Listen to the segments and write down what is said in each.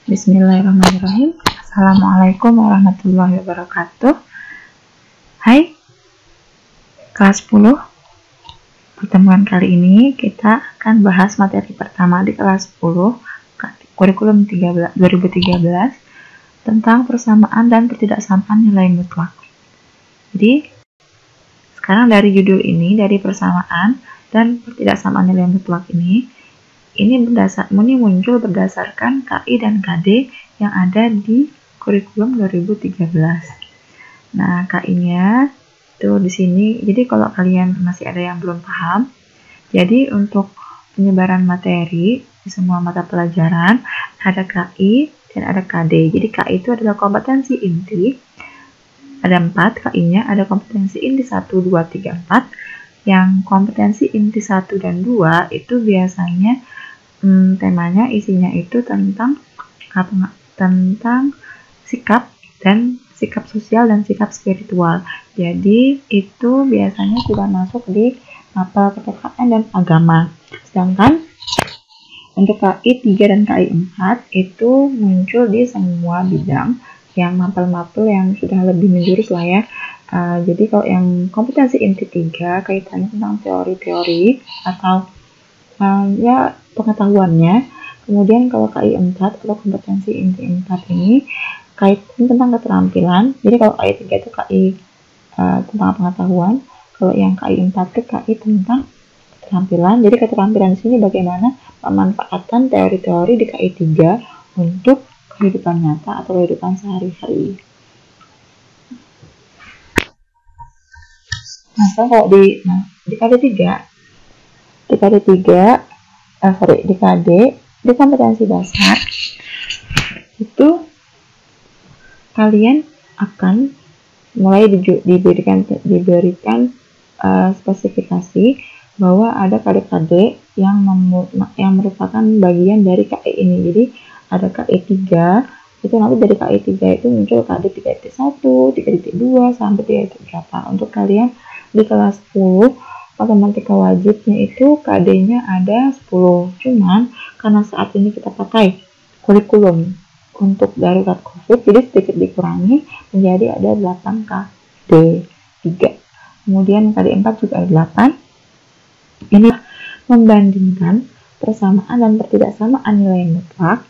Bismillahirrahmanirrahim. Assalamualaikum warahmatullahi wabarakatuh. Hai kelas 10. Pertemuan kali ini kita akan bahas materi pertama di kelas 10 kurikulum 2013 tentang persamaan dan ketidaksamaan nilai mutlak. Jadi sekarang dari judul ini, dari persamaan dan ketidaksamaan nilai mutlak ini muncul berdasarkan KI dan KD yang ada di kurikulum 2013. Nah, KI-nya tuh di sini. Jadi kalau kalian masih ada yang belum paham, jadi untuk penyebaran materi di semua mata pelajaran ada KI dan ada KD. Jadi KI itu adalah kompetensi inti. Ada 4 KI-nya, ada kompetensi inti 1, 2, 3, 4. Yang kompetensi inti 1 dan 2 itu biasanya temanya isinya itu tentang sikap sosial dan sikap spiritual. Jadi itu biasanya sudah masuk di mapel kepekaan dan agama. Sedangkan untuk KI 3 dan KI 4 itu muncul di semua bidang yang mapel-mapel yang sudah lebih menjurus lah ya. Jadi kalau yang kompetensi inti 3 kaitannya tentang teori-teori atau ya pengetahuannya. Kemudian kalau KI 4 atau kompetensi inti 4 ini kaitan tentang keterampilan. Jadi kalau KI 3 itu KI tentang pengetahuan, kalau yang KI 4 itu KI tentang keterampilan. Jadi keterampilan di sini bagaimana pemanfaatan teori-teori di KI 3 untuk kehidupan nyata atau kehidupan sehari-hari. Nah, kalau di KD 3 di KD di kompetensi dasar itu kalian akan mulai diberikan spesifikasi bahwa ada KD-KD yang merupakan bagian dari KI ini. Jadi ada KI 3 itu nanti dari KI 3 itu muncul KD 3.1, 3.2 sampai 3.8. Untuk kalian di kelas 10 matematika wajibnya itu KD-nya ada 10. Cuman karena saat ini kita pakai kurikulum untuk darurat COVID, jadi sedikit dikurangi menjadi ada 8 KD 3. Kemudian KD 4 juga ada 8. Ini membandingkan persamaan dan ketidaksamaan nilai mutlak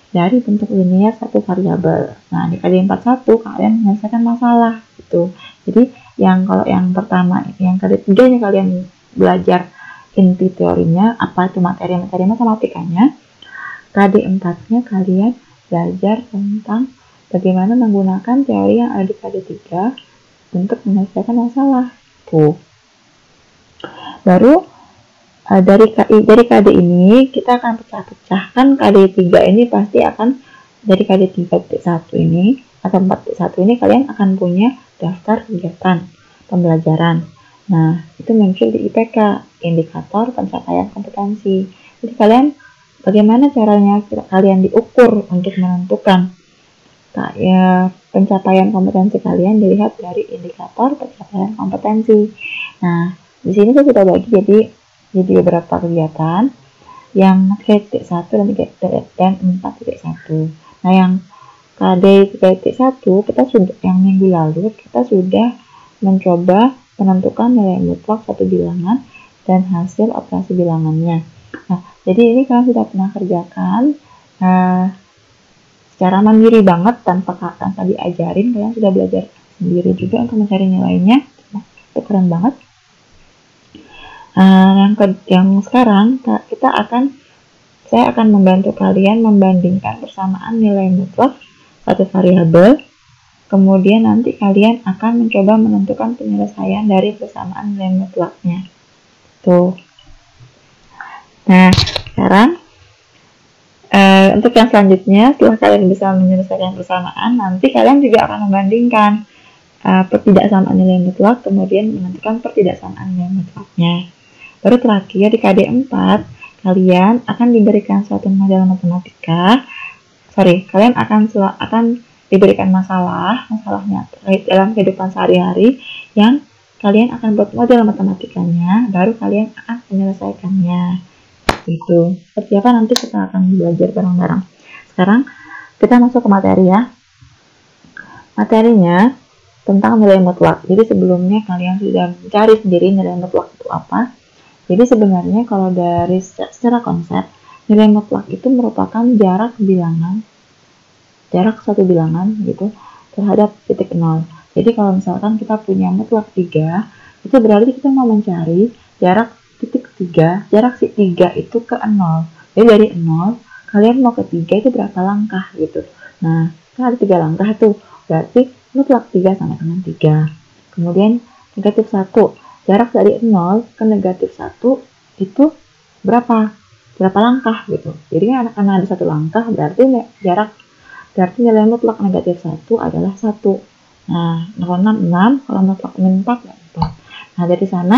dari bentuk linear satu variabel. Nah, di KD 41 kalian menyelesaikan masalah gitu. Jadi kalau yang pertama, yang KD 3 nya kalian belajar inti teorinya, apa itu materi-materi matematikanya. KD 4 nya kalian belajar tentang bagaimana menggunakan teori yang ada di KD 3 untuk menyelesaikan masalah. Tuh. Baru dari KD ini kita akan pecah-pecahkan. KD 3 ini pasti akan dari KD 3.1 ini atau 4.1 ini kalian akan punya daftar kegiatan pembelajaran. Nah, itu muncul di IPK, indikator pencapaian kompetensi. Jadi kalian bagaimana caranya kalian diukur untuk menentukan pencapaian kompetensi kalian dilihat dari indikator pencapaian kompetensi. Nah, di sini saya sudah bagi jadi beberapa kegiatan yang KD 1 dan 4.1. Nah, yang KD 3.1 kita sudah yang minggu lalu kita sudah mencoba menentukan nilai mutlak satu bilangan dan hasil operasi bilangannya. Nah, jadi ini kalian sudah pernah kerjakan secara mandiri banget tanpa diajarin. Kalian sudah belajar sendiri juga untuk mencari nilainya. Nah, itu keren banget. Yang sekarang saya akan membantu kalian membandingkan persamaan nilai mutlak satu variabel, kemudian nanti kalian akan mencoba menentukan penyelesaian dari persamaan nilai mutlaknya. Tuh. Nah, sekarang untuk yang selanjutnya, setelah kalian bisa menyelesaikan persamaan, nanti kalian juga akan membandingkan pertidaksamaan nilai mutlak, kemudian menentukan pertidaksamaan nilai mutlaknya. Baru terakhir di KD 4, kalian akan diberikan suatu model matematika. Kalian akan diberikan masalahnya terkait dalam kehidupan sehari-hari yang kalian akan buat model matematikanya, baru kalian akan menyelesaikannya. Itu seperti apa nanti kita akan belajar bareng-bareng. Sekarang kita masuk ke materi ya. Materinya tentang nilai mutlak. Jadi sebelumnya kalian sudah mencari sendiri nilai mutlak itu apa. Jadi sebenarnya kalau dari secara konsep, nilai mutlak itu merupakan jarak suatu bilangan gitu terhadap titik nol. Jadi kalau misalkan kita punya mutlak 3, itu berarti kita mau mencari jarak titik 3, jarak si 3 itu ke 0. Jadi dari 0, kalian mau ke 3 itu berapa langkah gitu. Nah, kan ada 3 langkah tuh. Berarti mutlak 3 sama dengan 3. Kemudian negatif 1. Jarak dari 0 ke negatif 1 itu berapa langkah gitu. Jadi kan karena ada 1 langkah berarti nilai mutlak negatif 1 adalah 1. Nah, 6, kalau mutlak min 4 ya 4. Nah, dari sana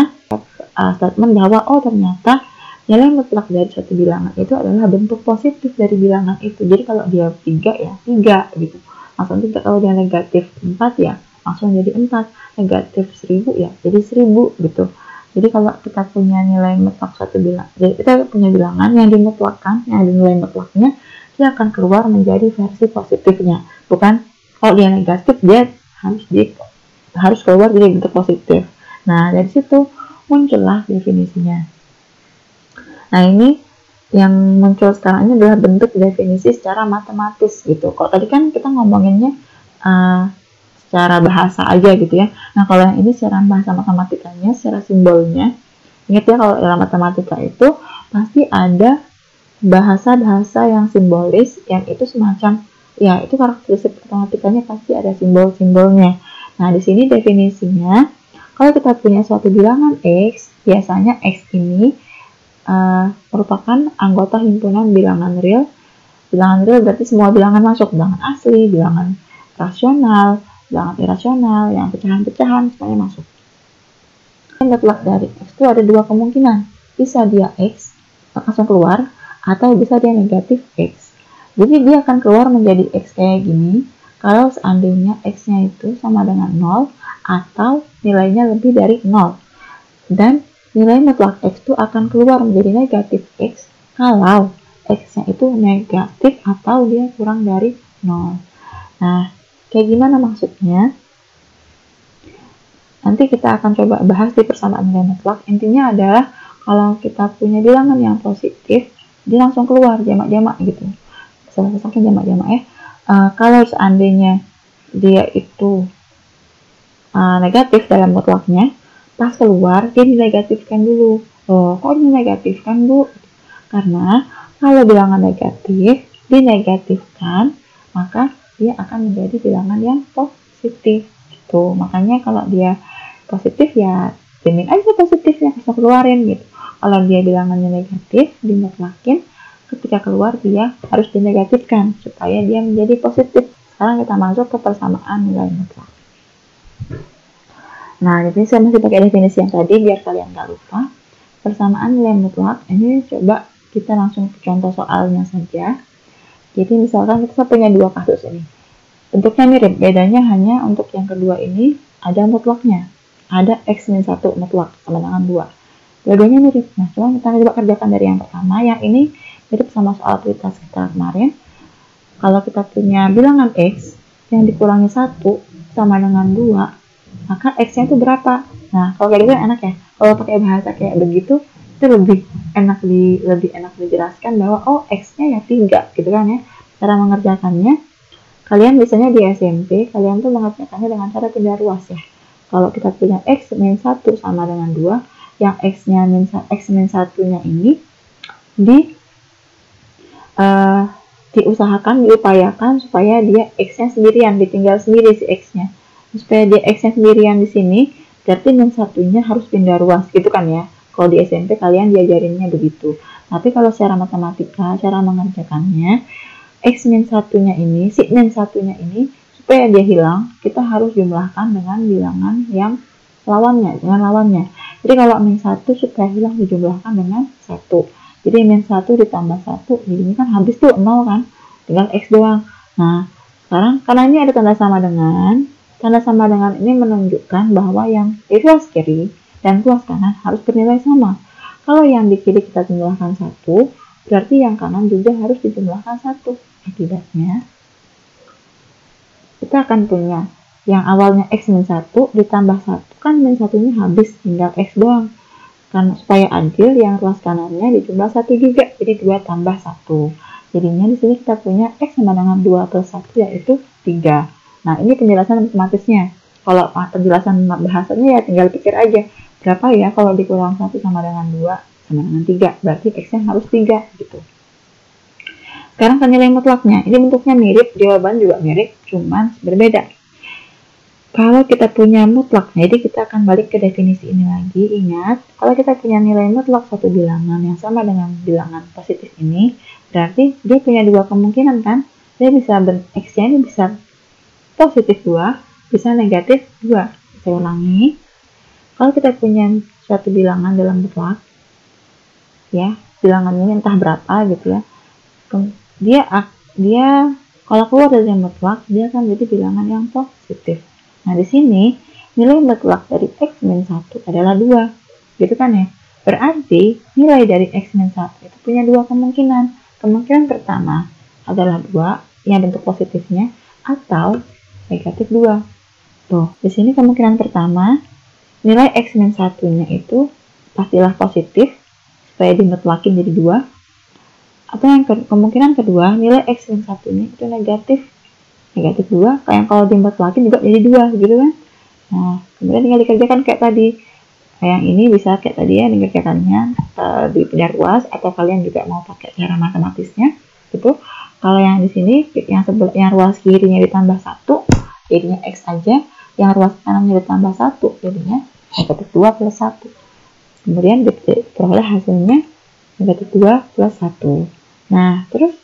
statement bahwa ternyata nilai mutlak dari suatu bilangan itu adalah bentuk positif dari bilangan itu. Jadi kalau dia 3 ya 3 gitu. Langsung 3. Kalau dia negatif 4 ya langsung jadi 4. Negatif 1000 ya jadi 1000 gitu. Jadi kalau kita punya nilai mutlak suatu bilangan, jadi kita punya bilangan yang dimutlakkan, yang dinilai mutlaknya, dia akan keluar menjadi versi positifnya. Bukan kalau dia negatif dia harus keluar jadi bentuk positif. Nah, dari situ muncullah definisinya. Nah, ini yang muncul sekarang ini adalah bentuk definisi secara matematis gitu. Kalau tadi kan kita ngomonginnya secara bahasa aja gitu ya. Nah, kalau yang ini secara bahasa matematikanya, secara simbolnya, ingat ya kalau dalam matematika itu pasti ada bahasa-bahasa yang simbolis, yang itu semacam, ya itu karakteristik matematikanya pasti ada simbol-simbolnya. Nah, di sini definisinya, kalau kita punya suatu bilangan X, biasanya X ini merupakan anggota himpunan bilangan real. Bilangan real berarti semua bilangan masuk, bilangan asli, bilangan rasional, bilangan irasional, yang pecahan-pecahan, semuanya masuk. Mutlak dari X itu ada 2 kemungkinan. Bisa dia X langsung keluar, atau bisa dia negatif X. Jadi dia akan keluar menjadi X kayak gini, kalau seandainya X-nya itu sama dengan 0, atau nilainya lebih dari 0. Dan nilai mutlak X itu akan keluar menjadi negatif X kalau X-nya itu negatif atau dia kurang dari 0. Nah, kayak gimana maksudnya? Nanti kita akan coba bahas di persamaan nilai mutlak. Intinya adalah kalau kita punya bilangan yang positif, dia langsung keluar jamak-jamak gitu. Misalkan jamak-jamak ya. Kalau seandainya dia itu negatif dalam mutlaknya, pas keluar dia dinegatifkan dulu. Kok dinegatifkan, Bu? Karena kalau bilangan negatif dinegatifkan, maka dia akan menjadi bilangan yang positif gitu. Makanya kalau dia positif ya jamin aja positifnya, bisa keluarin gitu. Kalau dia bilangannya negatif, dimutlakin, ketika keluar dia harus dinegatifkan supaya dia menjadi positif. Sekarang kita masuk ke persamaan nilai mutlak. Nah, jadi saya masih pakai definisi yang tadi biar kalian nggak lupa. Persamaan nilai mutlak, ini coba kita langsung ke contoh soalnya saja. Jadi misalkan kita punya 2 kasus ini. Bentuknya mirip, bedanya hanya untuk yang kedua ini ada mutlaknya. Ada X-1 mutlak sama dengan 2. Dua-duanya mirip. Nah, kita coba kerjakan dari yang pertama. Yang ini mirip sama soal kita kemarin. Kalau kita punya bilangan X yang dikurangi 1 sama dengan 2, maka X-nya itu berapa? Nah, kalau kayak gitu enak ya. Kalau pakai bahasa kayak begitu, itu lebih enak dijelaskan bahwa X-nya ya 3 gitu kan ya. Cara mengerjakannya, kalian biasanya di SMP, kalian tuh mengerjakannya dengan cara pindah ruas ya. Kalau kita punya X-1 sama dengan 2, yang X-nya X-1-nya ini diupayakan supaya dia X-nya sendirian, ditinggal sendiri si X-nya. Supaya dia X-nya sendirian di sini, berarti min 1-nya harus pindah ruas gitu kan ya. Kalau di SMP kalian diajarinnya begitu. Tapi kalau secara matematika, cara mengerjakannya, X min 1-nya ini, si min 1-nya ini, supaya dia hilang, kita harus jumlahkan dengan bilangan yang lawannya. Jadi kalau min 1 supaya hilang dijumlahkan dengan 1. Jadi min 1 ditambah 1, jadinya kan habis tuh 0 kan, tinggal X doang. Nah, sekarang karena ini ada tanda sama dengan ini menunjukkan bahwa yang di ruas kiri dan ruas kanan harus bernilai sama. Kalau yang di kiri kita jumlahkan 1, berarti yang kanan juga harus dijumlahkan 1. Akibatnya kita akan punya yang awalnya X min 1 ditambah 1, kan min 1-nya habis, tinggal X doang. Karena supaya adil, yang ruas kanannya dijumlah 1 juga, jadi 2 tambah 1. Jadinya di sini kita punya X sama dengan 2 plus 1 yaitu 3. Nah, ini penjelasan matematisnya. Kalau penjelasan bahasanya ya tinggal pikir aja. Berapa ya kalau dikurang 1 sama dengan 2 sama dengan 3? Berarti X-nya harus 3 gitu. Sekarang kan nilai mutlaknya. Ini bentuknya mirip, jawaban juga mirip, cuman berbeda. Kalau kita punya mutlak, jadi kita akan balik ke definisi ini lagi. Ingat, kalau kita punya nilai mutlak satu bilangan yang sama dengan bilangan positif ini, berarti dia punya dua kemungkinan kan? Dia bisa X-nya ini bisa positif 2, bisa negatif 2. Saya ulangi. Kalau kita punya suatu bilangan dalam mutlak, ya, bilangan ini entah berapa gitu ya. Dia kalau keluar dari mutlak, dia akan jadi bilangan yang positif. Nah, di sini nilai mutlak dari X min 1 adalah 2. Gitu kan ya? Berarti nilai dari X min 1 itu punya dua kemungkinan. Kemungkinan pertama adalah 2 yang bentuk positifnya atau negatif 2. Tuh, di sini kemungkinan pertama nilai X min 1-nya itu pastilah positif supaya dimutlakin jadi 2. Atau yang kemungkinan kedua, nilai X min 1-nya itu negatif 2, kayak kalau dimutlakin juga jadi 2 gitu kan. Nah, kemudian tinggal dikerjakan kayak tadi. Yang ini bisa kayak tadi ya, dikerjakannya di pindah ruas, atau kalian juga mau pakai cara matematisnya gitu. Kalau yang di sini yang ruas kirinya ditambah 1 jadinya X aja, yang ruas kanannya ditambah 1 jadinya negatif 2 plus 1. Kemudian diperoleh hasilnya negatif 2 plus 1. Nah, terus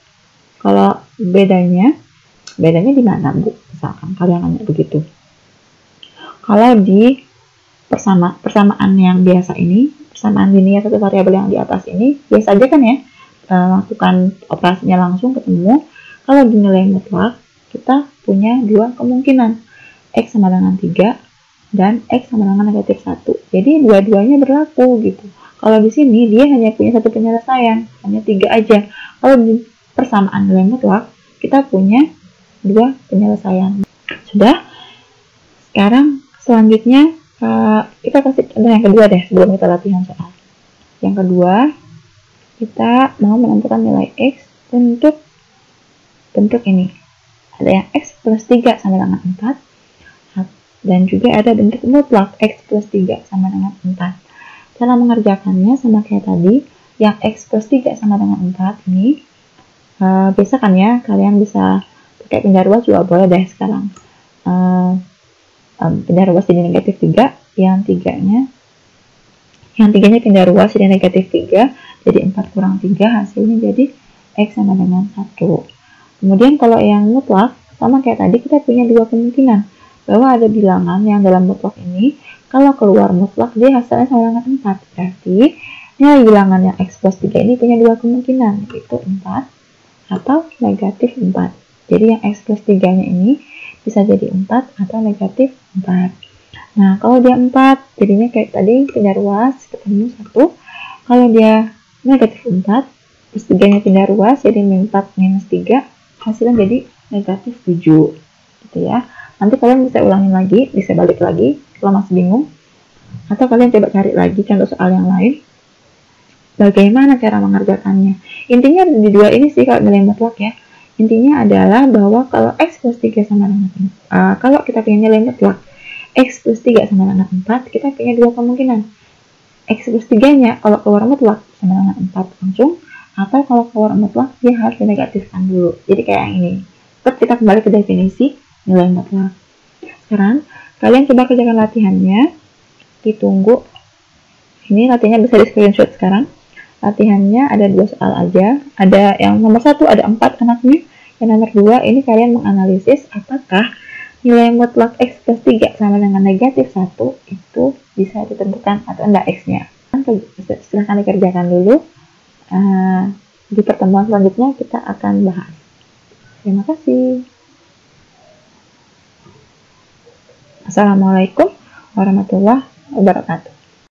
kalau bedanya di mana, Bu? Misalkan kalian nanya begitu. Kalau di persamaan yang biasa ini, persamaan linear satu variabel yang di atas ini, biasa aja kan ya, lakukan operasinya langsung ketemu. Kalau di nilai mutlak, kita punya dua kemungkinan, X sama dengan 3 dan X sama dengan negatif 1. Jadi dua-duanya berlaku gitu. Kalau di sini dia hanya punya satu penyelesaian, hanya 3 aja. Kalau di persamaan nilai mutlak, kita punya dua penyelesaian. Sudah? Sekarang selanjutnya kita kasih contoh yang kedua deh sebelum kita latihan soal. Yang kedua, kita mau menentukan nilai X untuk bentuk ini. Ada yang X plus 3 sama dengan 4. Dan juga ada bentuk mutlak X plus 3 sama dengan 4. Cara mengerjakannya sama kayak tadi, yang X plus 3 sama dengan 4 ini, biasa kan ya, kalian bisa pakai pindah ruas juga boleh deh sekarang. Pindah ruas jadi negatif 3, yang tiganya pindah ruas jadi negatif 3, jadi 4 kurang 3, hasilnya jadi X sama dengan 1. Kemudian kalau yang mutlak, sama kayak tadi, kita punya dua kemungkinan, bahwa ada bilangan yang dalam mutlak ini, kalau keluar mutlak dia hasilnya sama dengan 4. Berarti nilai bilangan yang X plus 3 ini punya dua kemungkinan, yaitu 4 atau negatif 4. Jadi yang X plus 3 nya ini bisa jadi 4 atau negatif 4. Nah, kalau dia 4, jadinya kayak tadi pindah ruas ketemu 1. Kalau dia negatif 4, plus 3 nya pindah ruas jadi min 4 minus 3, hasilnya jadi negatif 7 gitu ya. Nanti kalian bisa ulangin lagi, bisa balik lagi kalau masih bingung, atau kalian coba cari lagi contoh soal yang lain bagaimana cara mengerjakannya. Intinya di dua ini sih kalau nilai mutlak ya. Intinya adalah bahwa kalau X plus 3 sama dengan kalau kita punya nilai mutlak X plus 3 sama dengan 4, kita punya dua kemungkinan. X plus 3 nya kalau keluar mutlak sama dengan 4 langsung, atau kalau keluar mutlak dia harus dinegatifkan dulu. Jadi kayak yang ini. Terus kita kembali ke definisi nilai mutlak. Sekarang kalian coba kerjakan latihannya, ditunggu. Ini latihannya bisa di screenshot sekarang. Latihannya ada 2 soal aja. Ada yang nomor 1 ada 4 anaknya. Yang nomor 2 ini kalian menganalisis apakah nilai mutlak X plus 3 sama dengan negatif 1 itu bisa ditentukan atau enggak X-nya. Silahkan dikerjakan dulu. Di pertemuan selanjutnya kita akan bahas. Terima kasih. Assalamualaikum warahmatullahi wabarakatuh.